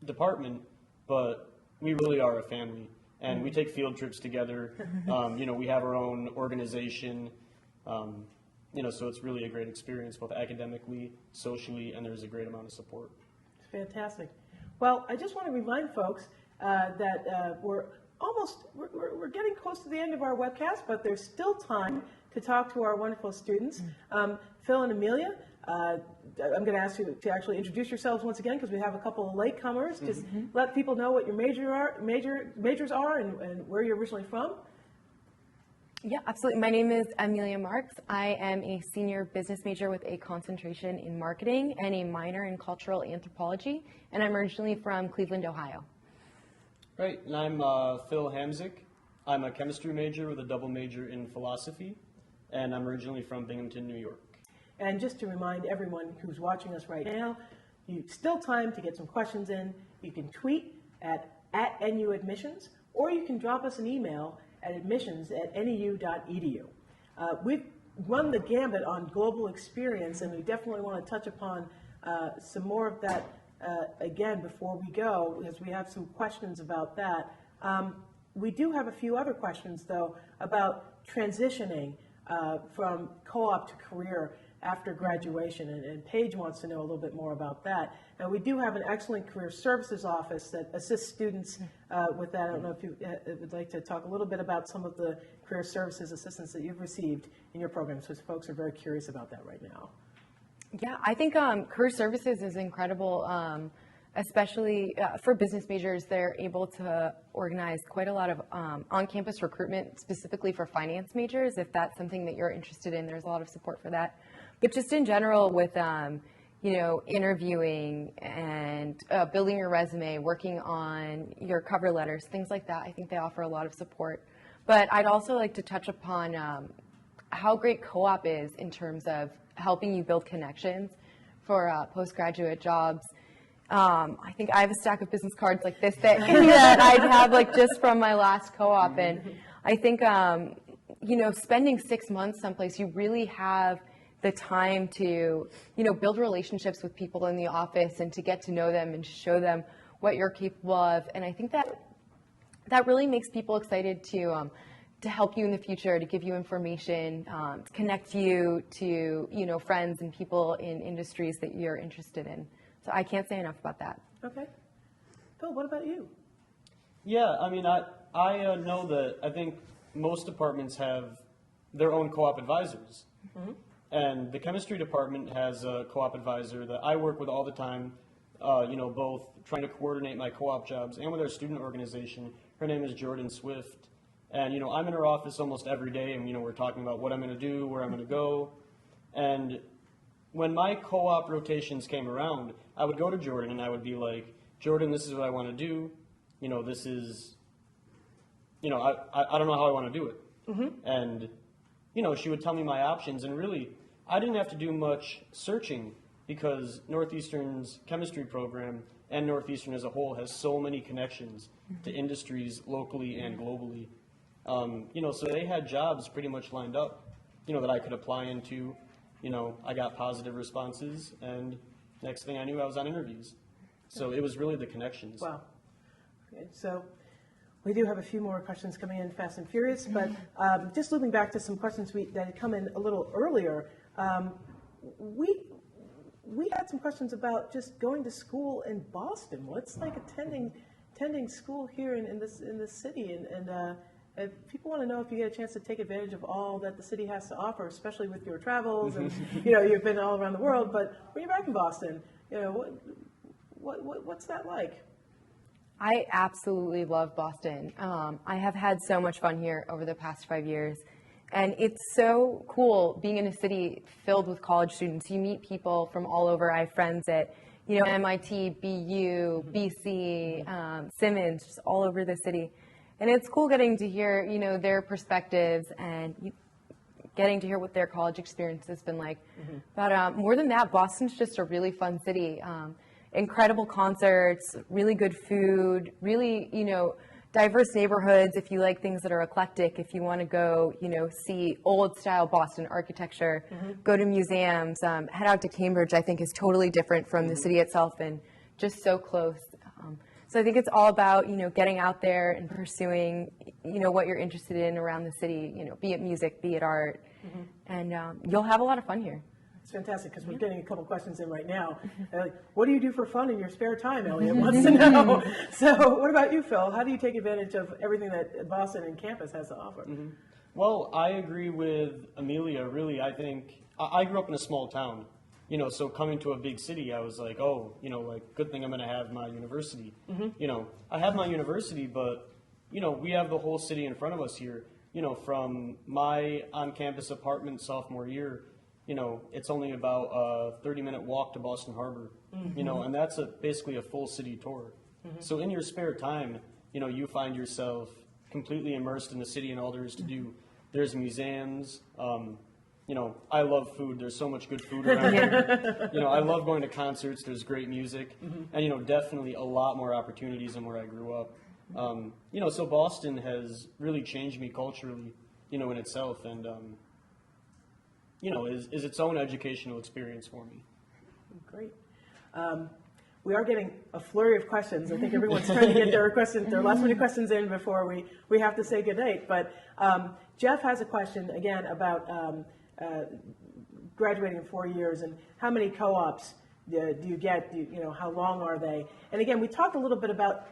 department, but we really are a family. And we take field trips together. We have our own organization. So it's really a great experience, both academically, socially, and there's a great amount of support. Fantastic. Well, I just want to remind folks that we're getting close to the end of our webcast, but there's still time to talk to our wonderful students. Phil and Amelia, I'm going to ask you to actually introduce yourselves once again because we have a couple of latecomers. Just let people know what your majors are and where you're originally from. Yeah, absolutely. My name is Amelia Marks. I am a senior business major with a concentration in marketing and a minor in cultural anthropology, and I'm originally from Cleveland, Ohio. Right, and I'm Phil Hamzik. I'm a chemistry major with a double major in philosophy, and I'm originally from Binghamton, New York. And just to remind everyone who's watching us right now, you've still time to get some questions in. You can tweet at NUadmissions, or you can drop us an email at admissions@neu.edu. We've run the gambit on global experience, and we definitely want to touch upon some more of that again before we go, because we have some questions about that. We do have a few other questions, though, about transitioning from co-op to career after graduation, and Paige wants to know a little bit more about that. Now, we do have an excellent career services office that assists students with that. I don't know if you would like to talk a little bit about some of the career services assistance that you've received in your programs, because folks are very curious about that right now. Yeah, I think career services is incredible, especially for business majors. They're able to organize quite a lot of on-campus recruitment, specifically for finance majors. If that's something that you're interested in, there's a lot of support for that. But just in general with, interviewing and building your resume, working on your cover letters, things like that, I think they offer a lot of support. But I'd also like to touch upon how great co-op is in terms of helping you build connections for postgraduate jobs. I think I have a stack of business cards like this that I'd have just from my last co-op. And I think, spending 6 months someplace, you really have the time to, build relationships with people in the office and to get to know them and show them what you're capable of. And I think that really makes people excited to help you in the future, to give you information, to connect you to, friends and people in industries that you're interested in. So I can't say enough about that. Okay. Phil, what about you? Yeah, I mean, I know that I think most departments have their own co-op advisors. And the chemistry department has a co-op advisor that I work with all the time, both trying to coordinate my co-op jobs and with our student organization. Her name is Jordan Swift. And, I'm in her office almost every day, and, we're talking about what I'm going to do, where I'm going to go. And when my co-op rotations came around, I would go to Jordan and I would be like, Jordan, this is what I want to do. This is, I don't know how I want to do it. And, she would tell me my options, and really, I didn't have to do much searching because Northeastern's chemistry program and Northeastern as a whole has so many connections to industries locally and globally. So they had jobs pretty much lined up, that I could apply into. I got positive responses, and next thing I knew, I was on interviews. So it was really the connections. Wow. Okay, so we do have a few more questions coming in fast and furious, but just looping back to some questions that had come in a little earlier, we had some questions about just going to school in Boston. What's like attending school here in this city, and if people want to know if you get a chance to take advantage of all that the city has to offer, especially with your travels, and you've been all around the world. But when you're back in Boston, what's that like? I absolutely love Boston. I have had so much fun here over the past 5 years. And it's so cool being in a city filled with college students. You meet people from all over. I have friends at MIT, BU, BC, Simmons, just all over the city. And it's cool getting to hear their perspectives and getting to hear what their college experience has been like. But more than that, Boston's just a really fun city. Incredible concerts, really good food, really, diverse neighborhoods if you like things that are eclectic. If you want to go, see old style Boston architecture, go to museums, head out to Cambridge, I think is totally different from the city itself and just so close. So I think it's all about, getting out there and pursuing, what you're interested in around the city, be it music, be it art, and you'll have a lot of fun here. It's fantastic because we're getting a couple questions in right now. Like, what do you do for fun in your spare time? Elliot wants to know. So what about you, Phil? How do you take advantage of everything that Boston and campus has to offer? Well, I agree with Amelia, really. I think I grew up in a small town, so coming to a big city, I was like, good thing I'm going to have my university. I have my university, but, we have the whole city in front of us here. From my on-campus apartment sophomore year, it's only about a 30-minute walk to Boston Harbor, and that's basically a full city tour. So in your spare time, you find yourself completely immersed in the city and all there is to do. There's museums. I love food. There's so much good food around here. I love going to concerts. There's great music, and definitely a lot more opportunities than where I grew up. So Boston has really changed me culturally, in itself, and is its own educational experience for me. Great. We are getting a flurry of questions. I think everyone's trying to get their last minute questions in before we have to say goodnight. But Jeff has a question again about graduating in 4 years and how many co-ops do you get? How long are they? And again, we talked a little bit about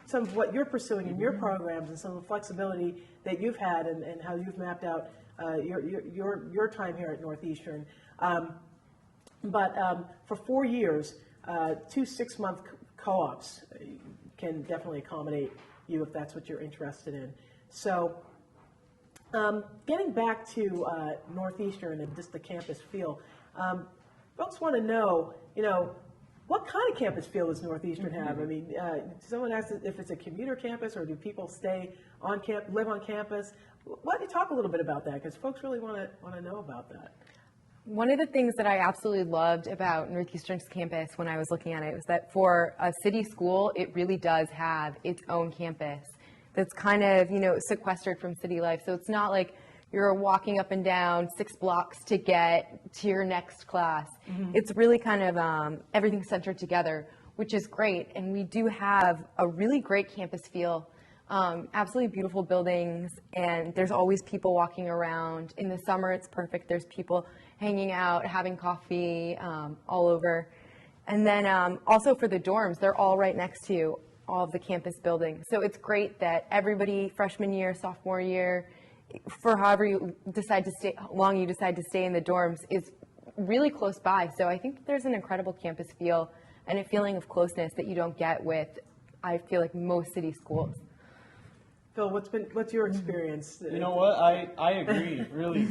some of what you're pursuing in your programs and some of the flexibility that you've had and how you've mapped out your time here at Northeastern. But for 4 years, 2 6-month co-ops can definitely accommodate you if that's what you're interested in. So getting back to Northeastern and just the campus feel, folks want to know, what kind of campus feel does Northeastern have? I mean, someone asked if it's a commuter campus or do people stay on live on campus? Why don't you talk a little bit about that? Because folks really want to know about that. One of the things that I absolutely loved about Northeastern's campus when I was looking at it was that for a city school, it really does have its own campus that's kind of, sequestered from city life. So it's not like you're walking up and down 6 blocks to get to your next class. It's really kind of everything centered together, which is great. And we do have a really great campus feel. Absolutely beautiful buildings, and there's always people walking around. In the summer, it's perfect. There's people hanging out, having coffee all over. And then also for the dorms, they're all right next to all of the campus buildings. So it's great that everybody, freshman year, sophomore year, for however you decide to stay, how long you decide to stay in the dorms, is really close by. So I think there's an incredible campus feel and a feeling of closeness that you don't get with, I feel like, most city schools. Phil, what's your experience? You know what? I agree, really.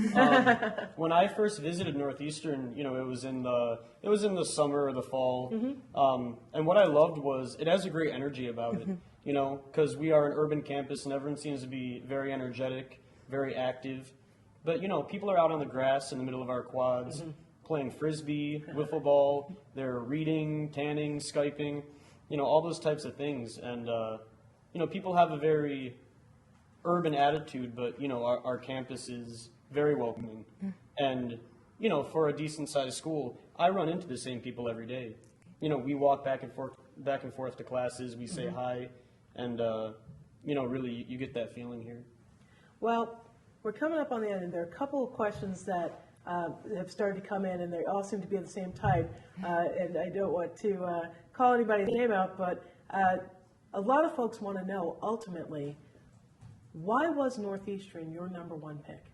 When I first visited Northeastern, it was in the summer or the fall, and what I loved was it has a great energy about it. Because we are an urban campus and everyone seems to be very energetic, very active. But people are out on the grass in the middle of our quads, playing frisbee, wiffle ball. They're reading, tanning, Skyping. all those types of things. And, people have a very urban attitude, but, our campus is very welcoming. And, for a decent sized school, I run into the same people every day. We walk back and forth to classes, we say hi, and, really you get that feeling here. Well, we're coming up on the end, and there are a couple of questions that have started to come in, and they all seem to be of the same type. And I don't want to call anybody's name out, but a lot of folks want to know, ultimately, why was Northeastern your #1 pick?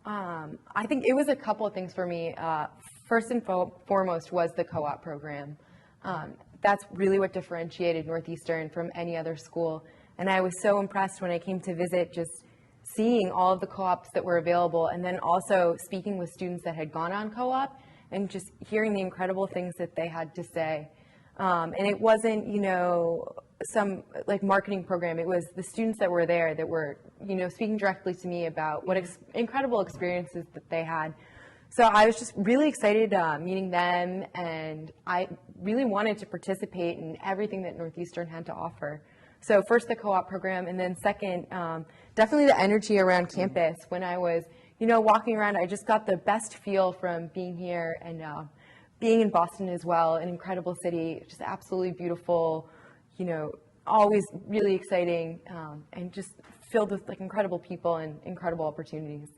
I think it was a couple of things for me. First and foremost was the co-op program. That's really what differentiated Northeastern from any other school. And I was so impressed when I came to visit, just seeing all of the co-ops that were available, and then also speaking with students that had gone on co-op and just hearing the incredible things that they had to say. And it wasn't, some like marketing program. It was the students that were there that were, speaking directly to me about what incredible experiences that they had. So I was just really excited meeting them, and I really wanted to participate in everything that Northeastern had to offer. So first the co-op program, and then second, definitely the energy around campus. When I was, walking around, I just got the best feel from being here and being in Boston as well, an incredible city, just absolutely beautiful, always really exciting, and just filled with like incredible people and incredible opportunities.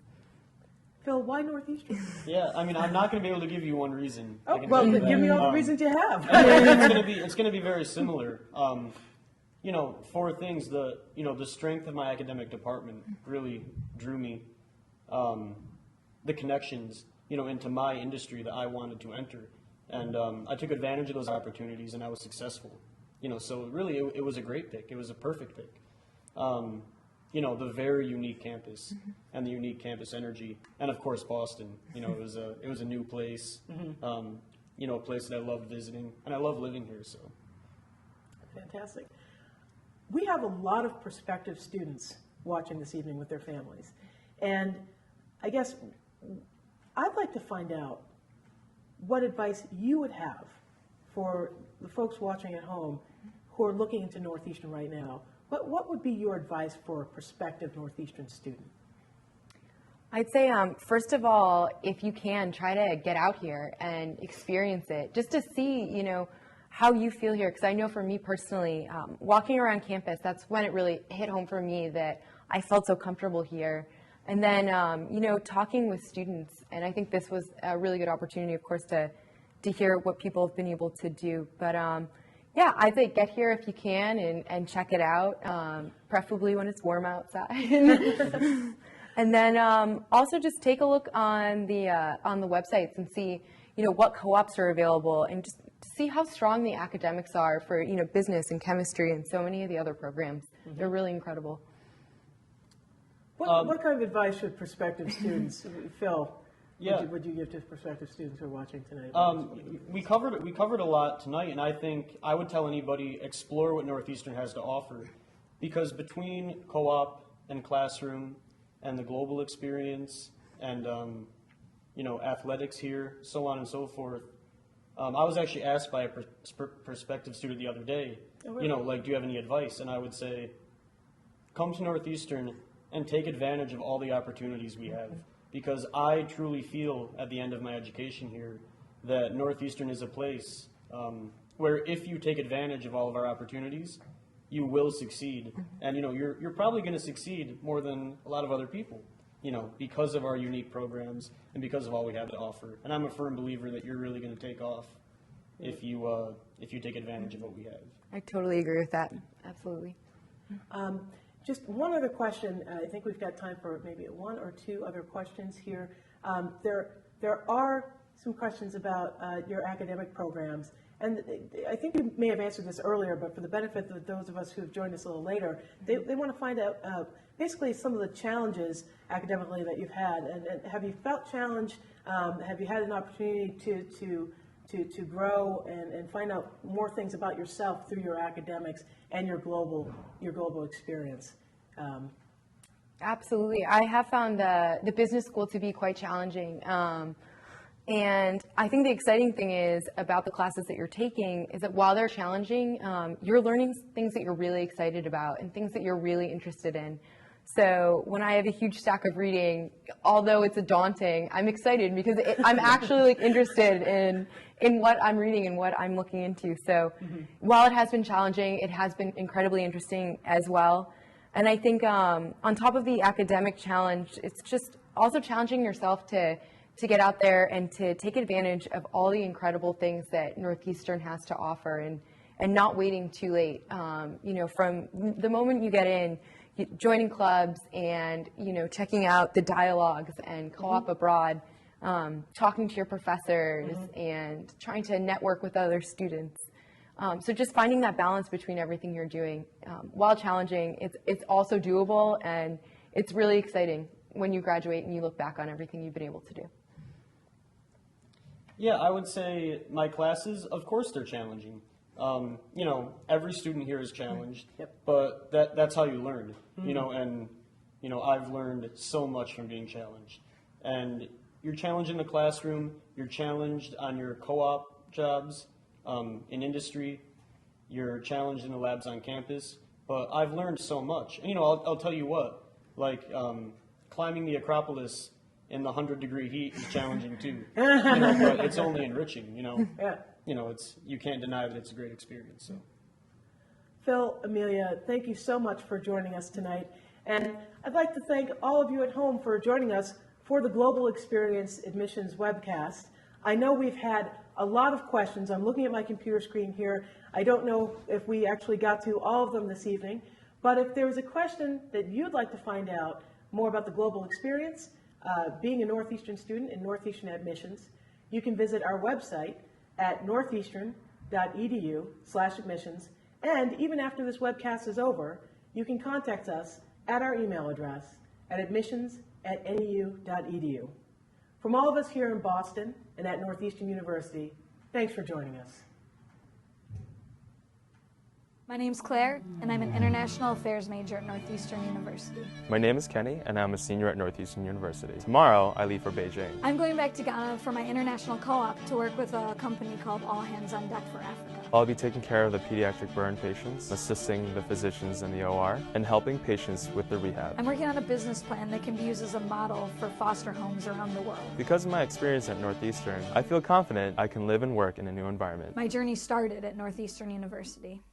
Phil, why Northeastern? Yeah, I'm not going to be able to give you one reason. Oh, well, then give me all the reasons you have. It's going to be very similar. Four things. The strength of my academic department really drew me. The connections, into my industry that I wanted to enter, and I took advantage of those opportunities, and I was successful. So really, it was a great pick. It was a perfect pick. The very unique campus and the unique campus energy, and of course Boston. It was a new place. A place that I loved visiting, and I love living here. So fantastic. We have a lot of prospective students watching this evening with their families, and I guess I'd like to find out what advice you would have for the folks watching at home who are looking into Northeastern right now. What would be your advice for a prospective Northeastern student? I'd say, first of all, if you can, try to get out here and experience it, just to see, how you feel here. Because I know for me personally, walking around campus, that's when it really hit home for me that I felt so comfortable here. And then, talking with students, and I think this was a really good opportunity, of course, to hear what people have been able to do. But yeah, I'd say get here if you can and check it out, preferably when it's warm outside. And then also just take a look on the websites and see, what co-ops are available, and just see how strong the academics are for, business and chemistry and so many of the other programs. They're really incredible. What kind of advice should prospective students, Phil, yeah. would you give to prospective students who are watching tonight? We covered a lot tonight, and I think I would tell anybody, explore what Northeastern has to offer, because between co-op and classroom and the global experience and athletics here, so on and so forth, I was actually asked by a prospective student the other day, do you have any advice? And I would say, come to Northeastern and take advantage of all the opportunities we have. Because I truly feel at the end of my education here that Northeastern is a place where if you take advantage of all of our opportunities, you will succeed. And you're probably going to succeed more than a lot of other people, because of our unique programs and because of all we have to offer. And I'm a firm believer that you're really going to take off if you take advantage of what we have. I totally agree with that. Absolutely. Just one other question. I think we've got time for maybe one or two other questions here. There are some questions about your academic programs, and I think you may have answered this earlier, but for the benefit of those of us who have joined us a little later, they want to find out basically some of the challenges academically that you've had, and have you felt challenged? Have you had an opportunity to grow and find out more things about yourself through your academics and your global experience? Absolutely. I have found the business school to be quite challenging. And I think the exciting thing is about the classes that you're taking is that while they're challenging, you're learning things that you're really excited about and things that you're really interested in. So when I have a huge stack of reading, although it's daunting, I'm excited because I'm actually like interested in what I'm reading and what I'm looking into. So while it has been challenging, it has been incredibly interesting as well. And I think on top of the academic challenge, it's just also challenging yourself to get out there and to take advantage of all the incredible things that Northeastern has to offer and not waiting too late. You know, from the moment you get in, joining clubs and, you know, checking out the dialogues and co-op abroad, talking to your professors and trying to network with other students. So just finding that balance between everything you're doing, while challenging, it's also doable, and it's really exciting when you graduate and you look back on everything you've been able to do. Yeah, I would say my classes, of course they're challenging. You know, every student here is challenged, but that's how you learn, you know, and, you know, I've learned so much from being challenged. And you're challenged in the classroom, you're challenged on your co-op jobs, in industry, you're challenged in the labs on campus, but I've learned so much. And, you know, I'll tell you what, like, climbing the Acropolis in the 100-degree heat is challenging too, you know, but it's only enriching, you know. You know, you can't deny that it's a great experience. So, Phil, Amelia, thank you so much for joining us tonight. And I'd like to thank all of you at home for joining us for the Global Experience Admissions Webcast. I know we've had a lot of questions. I'm looking at my computer screen here. I don't know if we actually got to all of them this evening, but if there was a question that you'd like to find out more about the global experience, being a Northeastern student in Northeastern admissions, you can visit our website at northeastern.edu/admissions. And even after this webcast is over, you can contact us at our email address at admissions@neu.edu. From all of us here in Boston and at Northeastern University, thanks for joining us. My name's Claire, and I'm an International Affairs major at Northeastern University. My name is Kenny, and I'm a senior at Northeastern University. Tomorrow, I leave for Beijing. I'm going back to Ghana for my international co-op to work with a company called All Hands on Deck for Africa. I'll be taking care of the pediatric burn patients, assisting the physicians in the OR, and helping patients with their rehab. I'm working on a business plan that can be used as a model for foster homes around the world. Because of my experience at Northeastern, I feel confident I can live and work in a new environment. My journey started at Northeastern University.